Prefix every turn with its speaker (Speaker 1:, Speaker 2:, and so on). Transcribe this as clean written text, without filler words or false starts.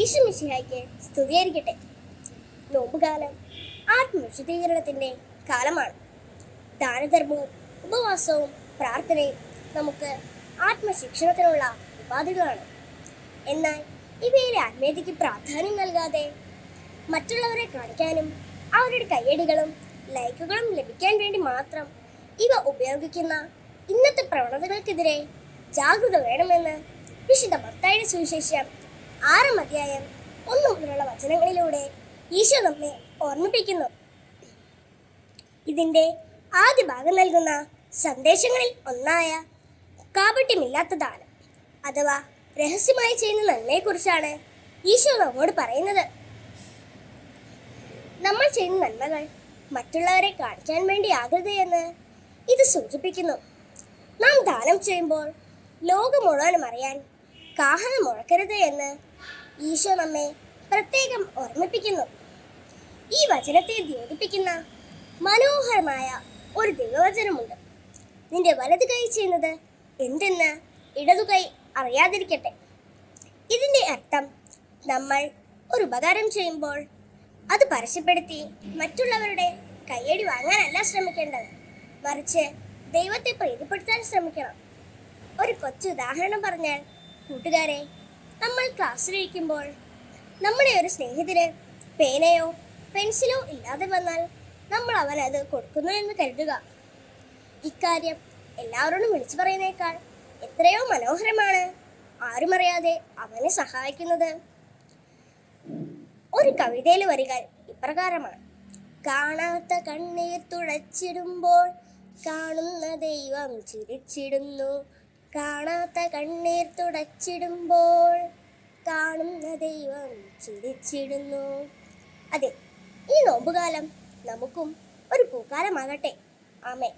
Speaker 1: ഈശോമിശിഹായ്ക്ക് സ്തുതിയായിരിക്കട്ടെ. നോമ്പുകാലം ആത്മവിശുദ്ധീകരണത്തിന്റെ കാലമാണ്. ദാനധർമ്മവും ഉപവാസവും പ്രാർത്ഥനയും നമുക്ക് ആത്മശിക്ഷണത്തിനുള്ള ഉപാധികളാണ്. എന്നാൽ ഇവയിലെ ആത്മീയതയ്ക്ക് പ്രാധാന്യം നൽകാതെ മറ്റുള്ളവരെ കാണിക്കാനും അവരുടെ കയ്യടികളും ലൈക്കുകളും ലഭിക്കാൻ വേണ്ടി മാത്രം ഇവ ഉപയോഗിക്കുന്ന ഇന്നത്തെ പ്രവണതകൾക്കെതിരെ ജാഗ്രത വേണമെന്ന് വിശുദ്ധ മത്തായിയുടെ സുവിശേഷം 6-ാം അധ്യായം 1 മുതലുള്ള വചനങ്ങളിലൂടെ ഈശോ നമ്മെ ഓർമ്മിപ്പിക്കുന്നു. ഇതിന്റെ ആദ്യ ഭാഗം നൽകുന്ന സന്ദേശങ്ങളിൽ ഒന്നായ കാപട്യമില്ലാത്ത ദാനം അഥവാ രഹസ്യമായി ചെയ്യുന്ന നന്മയെക്കുറിച്ചാണ് ഈശോ നമ്മോട് പറയുന്നത്. നമ്മൾ ചെയ്യുന്ന നന്മകൾ മറ്റുള്ളവരെ കാണിക്കാൻ വേണ്ടിയാകരുതെന്ന് ഇത് സൂചിപ്പിക്കുന്നു. നാം ദാനം ചെയ്യുമ്പോൾ ലോകം മുഴുവനും അറിയാൻ കാഹളം മുഴക്കരുത് എന്ന് ഈശോ നമ്മെ പ്രത്യേകം ഓർമ്മിപ്പിക്കുന്നു. ഈ വചനത്തെ ദ്യോതിപ്പിക്കുന്ന മനോഹരമായ ഒരു ദൈവവചനമുണ്ട്. നിന്റെ വലതു കൈ ചെയ്യുന്നത് എന്തെന്ന് ഇടതു കൈ അറിയാതിരിക്കട്ടെ. ഇതിന്റെ അർത്ഥം നമ്മൾ ഒരു ഉപകാരം ചെയ്യുമ്പോൾ അത് പരസ്യപ്പെടുത്തി മറ്റുള്ളവരുടെ കയ്യടി വാങ്ങാനല്ല ശ്രമിക്കേണ്ടത്, മറിച്ച് ദൈവത്തെ പ്രീതിപ്പെടുത്താൻ ശ്രമിക്കണം. ഒരു കൊച്ചു ഉദാഹരണം പറഞ്ഞാൽ, കൂട്ടുകാരെ, നമ്മൾ ക്ലാസ്സിലിരിക്കുമ്പോൾ നമ്മുടെ ഒരു സ്നേഹിതന് പേനയോ പെൻസിലോ ഇല്ലാതെ വന്നാൽ നമ്മൾ അവനത് കൊടുക്കുന്നു എന്ന് കരുതുക. ഇക്കാര്യം എല്ലാവരോടും വിളിച്ചു പറയുന്നേക്കാൾ എത്രയോ മനോഹരമാണ് ആരും അറിയാതെ അവനെ സഹായിക്കുന്നത്. ഒരു കവിതയിലെ വരികൾ ഇപ്രകാരമാണ്: കാണാത്ത കണ്ണീർ തുടച്ചിടുമ്പോൾ കാണുന്ന ദൈവം ചിരിച്ചിടുന്നു. കാണാത്ത കണ്ണീർ തുടച്ചിടുമ്പോൾ കാണുന്ന ദൈവം ചിരിച്ചിടുന്നു. അതെ, ഈ നോമ്പുകാലം നമുക്കും ഒരു പൂക്കാലമാകട്ടെ. ആമേൻ.